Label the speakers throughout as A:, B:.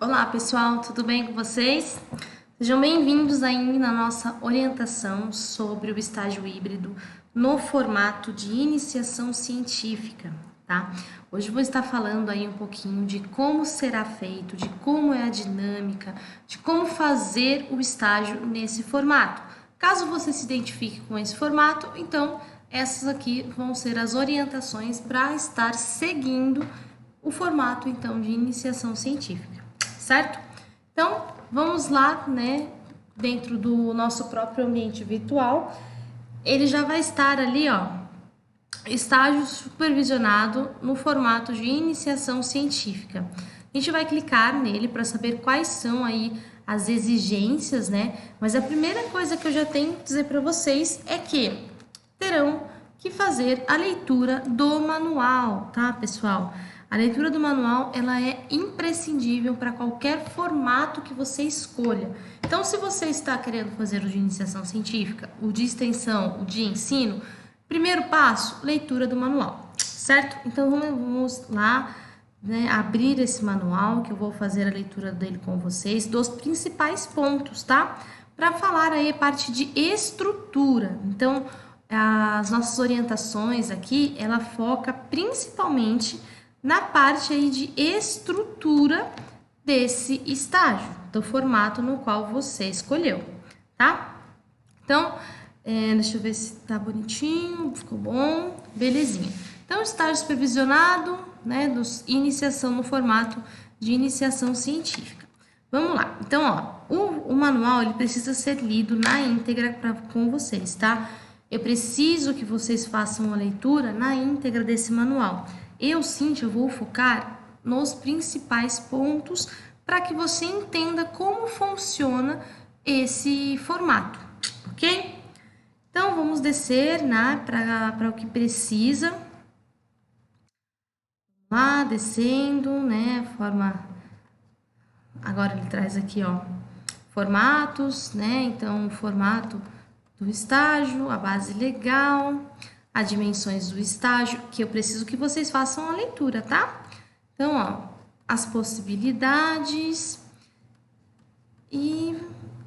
A: Olá pessoal, tudo bem com vocês? Sejam bem-vindos aí na nossa orientação sobre o estágio híbrido no formato de iniciação científica, tá? Hoje eu vou estar falando aí um pouquinho de como será feito, de como é a dinâmica, de como fazer o estágio nesse formato. Caso você se identifique com esse formato, então essas aqui vão ser as orientações para estar seguindo o formato então de iniciação científica, certo? Então, vamos lá, né, dentro do nosso próprio ambiente virtual, ele já vai estar ali, ó, estágio supervisionado no formato de iniciação científica. A gente vai clicar nele para saber quais são aí as exigências, né? Mas a primeira coisa que eu já tenho que dizer para vocês é que terão que fazer a leitura do manual, tá, pessoal? A leitura do manual, ela é imprescindível para qualquer formato que você escolha. Então, se você está querendo fazer o de iniciação científica, o de extensão, o de ensino, primeiro passo, leitura do manual, certo? Então, vamos lá, né, abrir esse manual, que eu vou fazer a leitura dele com vocês, dos principais pontos, tá? Para falar aí a parte de estrutura. Então, as nossas orientações aqui, ela foca principalmente na parte aí de estrutura desse estágio, do formato no qual você escolheu, tá? Então, deixa eu ver se tá bonitinho, ficou bom, belezinha. Então, estágio supervisionado, né, iniciação no formato de iniciação científica. Vamos lá. Então, ó, o manual, ele precisa ser lido na íntegra com vocês, tá? Eu preciso que vocês façam a leitura na íntegra desse manual. Eu, Cíntia, vou focar nos principais pontos para que você entenda como funciona esse formato, ok? Então, vamos descer, né, para o que precisa. Vamos lá, descendo, né, Agora ele traz aqui, ó, formatos, né, então o formato do estágio, a base legal, as dimensões do estágio, que eu preciso que vocês façam a leitura, tá? Então, ó, as possibilidades e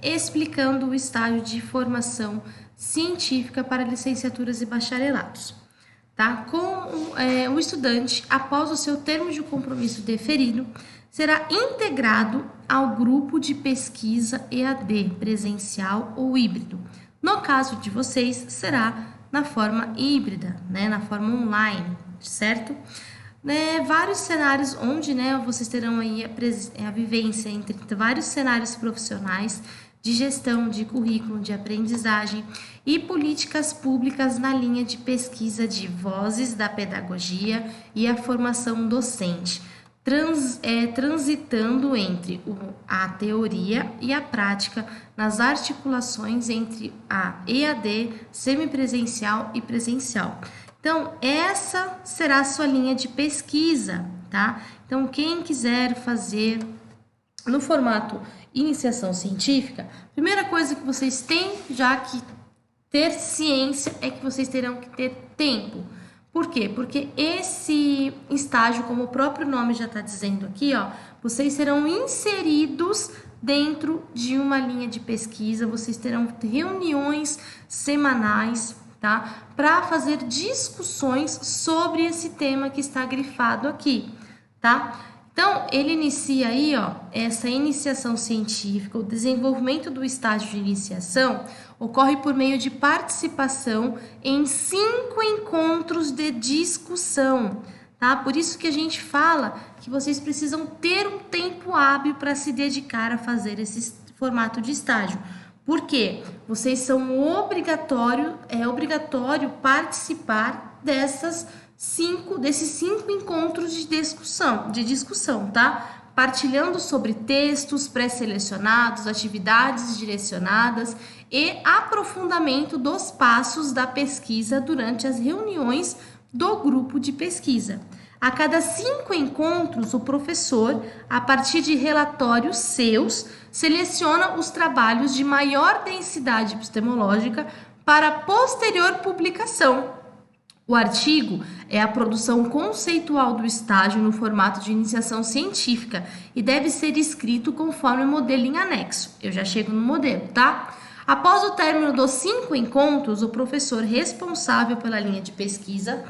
A: explicando o estágio de científica para licenciaturas e bacharelados, tá? O estudante, após o seu termo de compromisso deferido, será integrado ao grupo de pesquisa EAD, presencial ou híbrido. No caso de vocês, será na forma híbrida, né, na forma online, certo? Vários cenários onde, né, vocês terão aí a vivência entre vários cenários profissionais de gestão, de currículo, de aprendizagem e políticas públicas na linha de pesquisa de vozes da pedagogia e a formação docente, transitando entre a teoria e a prática nas articulações entre a EAD, semipresencial e presencial. Então, essa será a sua linha de pesquisa, tá? Então, quem quiser fazer no formato iniciação científica, primeira coisa que vocês têm já que ter ciência é que vocês terão que ter tempo. Por quê? Porque esse estágio, como o próprio nome já está dizendo aqui, ó, vocês serão inseridos dentro de uma linha de pesquisa, vocês terão reuniões semanais, tá? Para fazer discussões sobre esse tema que está grifado aqui, tá? Então, ele inicia aí, ó, essa iniciação científica, o desenvolvimento do estágio de iniciação ocorre por meio de participação em 5 encontros de discussão, tá? Por isso que a gente fala que vocês precisam ter um tempo hábil para se dedicar a fazer esse formato de estágio. Por quê? Vocês são é obrigatório participar desses 5 encontros de discussão, tá? Partilhando sobre textos pré-selecionados, atividades direcionadas e aprofundamento dos passos da pesquisa durante as reuniões do grupo de pesquisa. A cada 5 encontros, o professor, a partir de relatórios seus, seleciona os trabalhos de maior densidade epistemológica para posterior publicação. O artigo é a produção conceitual do estágio no formato de iniciação científica e deve ser escrito conforme o modelo em anexo. Eu já chego no modelo, tá? Após o término dos 5 encontros, o professor responsável pela linha de pesquisa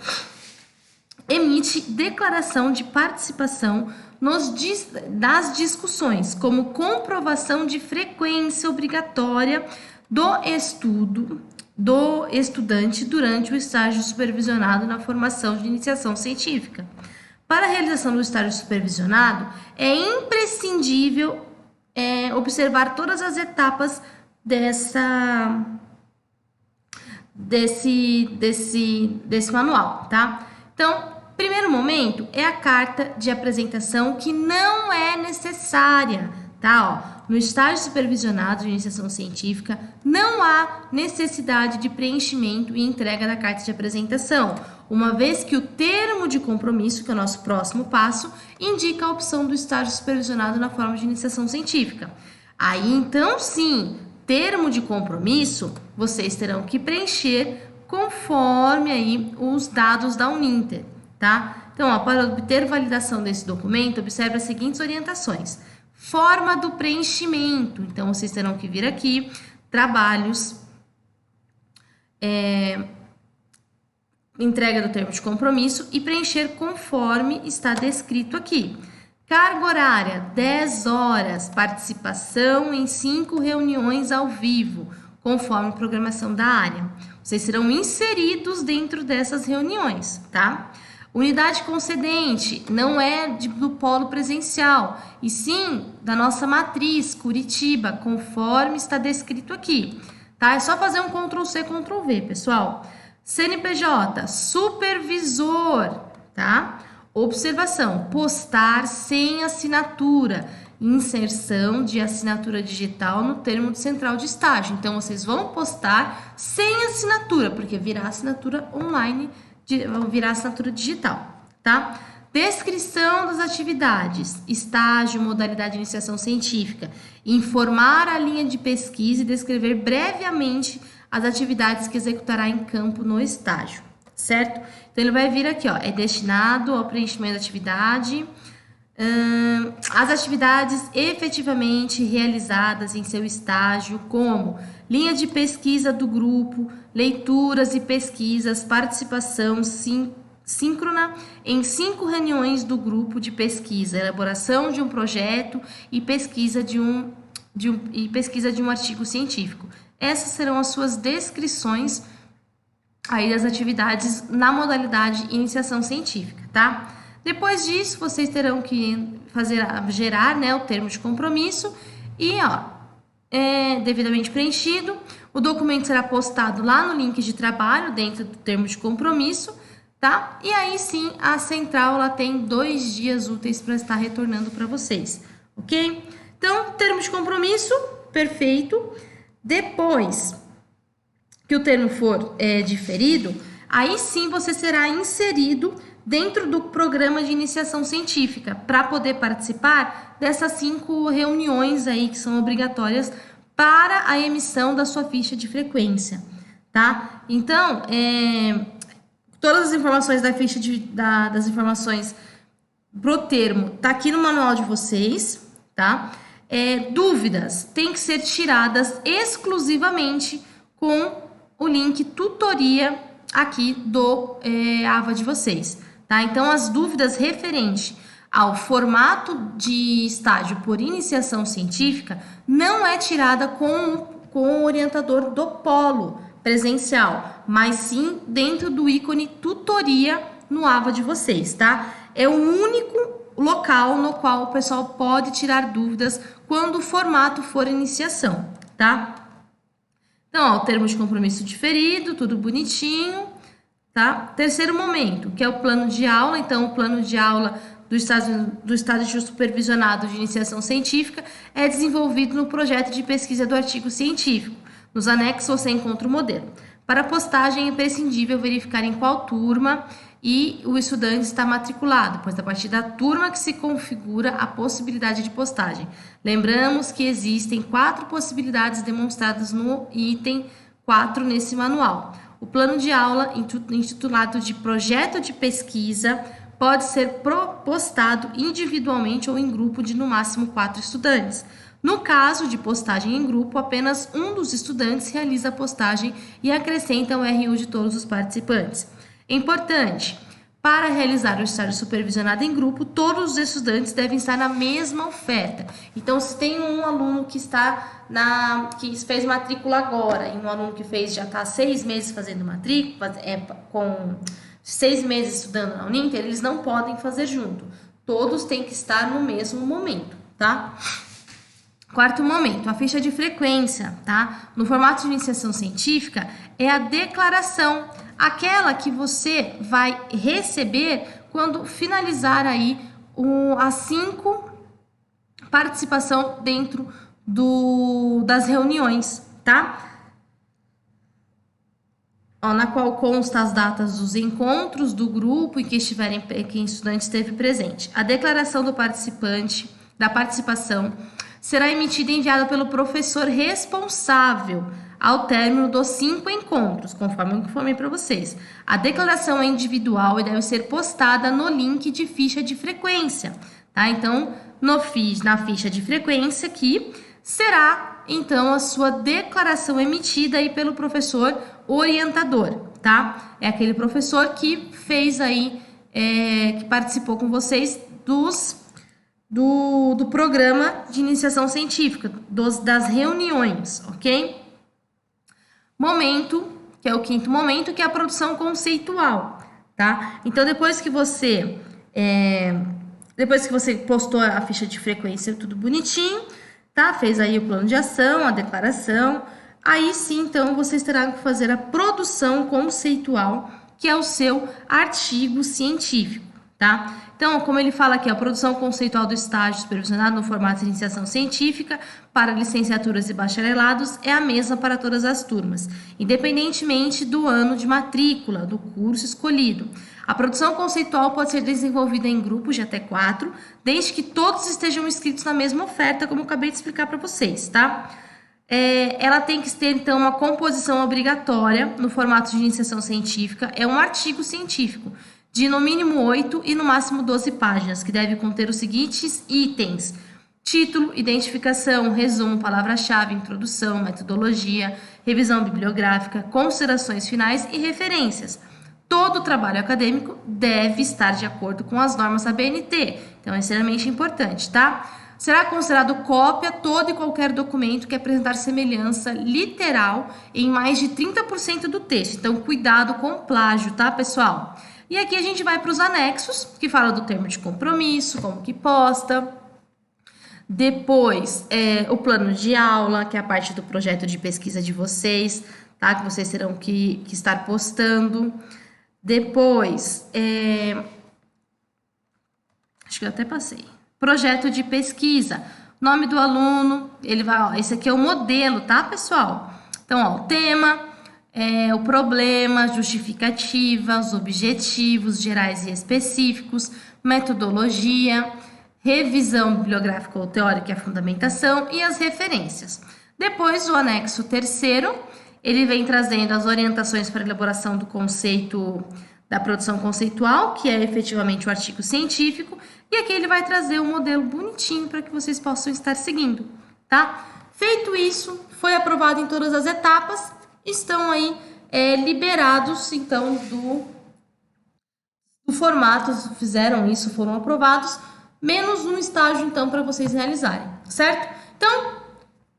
A: emite declaração de participação das discussões, como comprovação de frequência obrigatória do estudo do estudante durante o estágio supervisionado na formação de iniciação científica. Para a realização do estágio supervisionado, é imprescindível observar todas as etapas desse manual, tá? Então, primeiro momento é a carta de apresentação, que não é necessária, tá? Ó, no estágio supervisionado de iniciação científica, não há necessidade de preenchimento e entrega da carta de apresentação, uma vez que o termo de compromisso, que é o nosso próximo passo, indica a opção do estágio supervisionado na forma de iniciação científica. Aí, então, sim, termo de compromisso, vocês terão que preencher conforme aí os dados da Uninter, tá? Então, ó, para obter validação desse documento, observe as seguintes orientações. Forma do preenchimento. Então, vocês terão que vir aqui, trabalhos, entrega do termo de compromisso e preencher conforme está descrito aqui. Carga horária, 10 horas, participação em 5 reuniões ao vivo, conforme programação da área. Vocês serão inseridos dentro dessas reuniões, tá? Unidade concedente não é do polo presencial, e sim da nossa matriz, Curitiba, conforme está descrito aqui, tá? É só fazer um Ctrl+C, Ctrl+V, pessoal. CNPJ, supervisor, tá? Observação, postar sem assinatura, inserção de assinatura digital no termo de central de estágio. Então, vocês vão postar sem assinatura, porque virá assinatura online, virá assinatura digital, tá? Descrição das atividades, estágio, modalidade de iniciação científica, informar a linha de pesquisa e descrever brevemente as atividades que executará em campo no estágio, certo? Então, ele vai vir aqui, ó, é destinado ao preenchimento da atividade, as atividades efetivamente realizadas em seu estágio, como linha de pesquisa do grupo, leituras e pesquisas, participação síncrona em 5 reuniões do grupo de pesquisa, elaboração de um projeto e pesquisa de um artigo científico. Essas serão as suas descrições aí das atividades na modalidade iniciação científica, tá? Depois disso, vocês terão que gerar, né, o termo de compromisso e, ó, devidamente preenchido, o documento será postado lá no link de trabalho dentro do termo de compromisso, tá? E aí sim, a central ela tem 2 dias úteis para estar retornando para vocês, ok? Então, termo de compromisso, perfeito. Depois que o termo for diferido, aí sim você será inserido dentro do programa de iniciação científica para poder participar dessas 5 reuniões aí que são obrigatórias para a emissão da sua ficha de frequência, tá? Então, todas as informações da ficha das informações pro termo tá aqui no manual de vocês, tá? Dúvidas têm que ser tiradas exclusivamente com o link tutoria aqui do AVA de vocês, tá? Então, as dúvidas referentes ao formato de estágio por iniciação científica não é tirada com o orientador do polo presencial, mas sim dentro do ícone tutoria no AVA de vocês, tá? É o único local no qual o pessoal pode tirar dúvidas quando o formato for iniciação, tá? Então, ó, o termo de compromisso diferido, tudo bonitinho, tá? Terceiro momento, que é o plano de aula. Então, o plano de aula do estágio supervisionado de iniciação científica é desenvolvido no projeto de pesquisa do artigo científico. Nos anexos você encontra o modelo. Para postagem é imprescindível verificar em qual turma e o estudante está matriculado, pois a partir da turma que se configura a possibilidade de postagem. Lembramos que existem 4 possibilidades demonstradas no item 4 nesse manual. O plano de aula, intitulado de projeto de pesquisa, pode ser postado individualmente ou em grupo de no máximo 4 estudantes. No caso de postagem em grupo, apenas um dos estudantes realiza a postagem e acrescenta o RU de todos os participantes. É importante, para realizar o estágio supervisionado em grupo, todos os estudantes devem estar na mesma oferta. Então, se tem um aluno que que fez matrícula agora e um aluno que já está 6 meses fazendo matrícula, com 6 meses estudando na Uninter, eles não podem fazer junto. Todos têm que estar no mesmo momento, tá? Quarto momento, a ficha de frequência, tá? No formato de iniciação científica, é a declaração, aquela que você vai receber quando finalizar aí as 5 participação dentro das reuniões, tá? Na qual consta as datas dos encontros do grupo e que o estudante esteve presente. A declaração do participante, da participação, será emitida e enviada pelo professor responsável ao término dos 5 encontros, conforme eu informei para vocês. A declaração é individual e deve ser postada no link de ficha de frequência, tá? Então, na ficha de frequência aqui, será, então, a sua declaração emitida aí pelo professor orientador, tá? É aquele professor que fez aí, que participou com vocês do programa de iniciação científica, das reuniões, ok? Momento, que é o 5º momento, que é a produção conceitual, tá? Então, depois que você postou a ficha de frequência, tudo bonitinho, tá? Fez aí o plano de ação, a declaração, aí sim, então, vocês terão que fazer a produção conceitual, que é o seu artigo científico, tá? Então, como ele fala aqui, a produção conceitual do estágio supervisionado no formato de iniciação científica para licenciaturas e bacharelados é a mesma para todas as turmas, independentemente do ano de matrícula do curso escolhido. A produção conceitual pode ser desenvolvida em grupos de até 4, desde que todos estejam inscritos na mesma oferta, como eu acabei de explicar para vocês, tá? Ela tem que ter, então, uma composição obrigatória no formato de iniciação científica, é um artigo científico, de no mínimo 8 e no máximo 12 páginas, que deve conter os seguintes itens: título, identificação, resumo, palavra-chave, introdução, metodologia, revisão bibliográfica, considerações finais e referências. Todo o trabalho acadêmico deve estar de acordo com as normas da BNT, então é extremamente importante, tá? Será considerado cópia todo e qualquer documento que apresentar semelhança literal em mais de 30% do texto, então cuidado com plágio, tá, pessoal? E aqui a gente vai para os anexos, que fala do termo de compromisso, como que posta. Depois, o plano de aula, que é a parte do projeto de pesquisa de vocês, tá? Que vocês terão que estar postando. Depois, acho que eu até passei. Projeto de pesquisa. Nome do aluno, ele vai, esse aqui é o modelo, tá, pessoal? Então, o tema, o problema, justificativa, os objetivos gerais e específicos, metodologia, revisão bibliográfica ou teórica e a fundamentação e as referências. Depois, o anexo 3º, ele vem trazendo as orientações para a elaboração do conceito da produção conceitual, que é efetivamente o artigo científico, e aqui ele vai trazer um modelo bonitinho para que vocês possam estar seguindo, tá? Feito isso, foi aprovado em todas as etapas, estão aí liberados, então, do formato, fizeram isso, foram aprovados, menos um estágio, então, para vocês realizarem, certo? Então,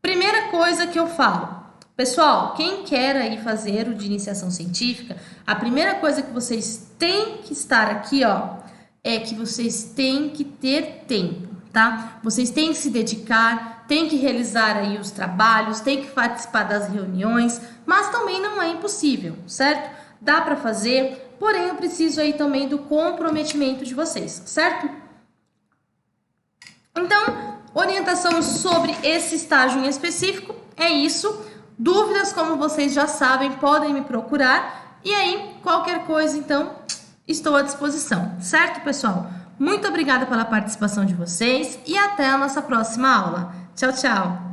A: primeira coisa que eu falo, pessoal, quem quer aí fazer o de iniciação científica, a primeira coisa que vocês têm que estar aqui, ó, é que vocês têm que ter tempo, tá? Vocês têm que se dedicar, têm que realizar aí os trabalhos, têm que participar das reuniões, mas também não é impossível, certo? Dá para fazer, porém eu preciso aí também do comprometimento de vocês, certo? Então, orientação sobre esse estágio em específico é isso. Dúvidas, como vocês já sabem, podem me procurar. E aí, qualquer coisa, então, estou à disposição, certo, pessoal? Muito obrigada pela participação de vocês e até a nossa próxima aula. Tchau, tchau!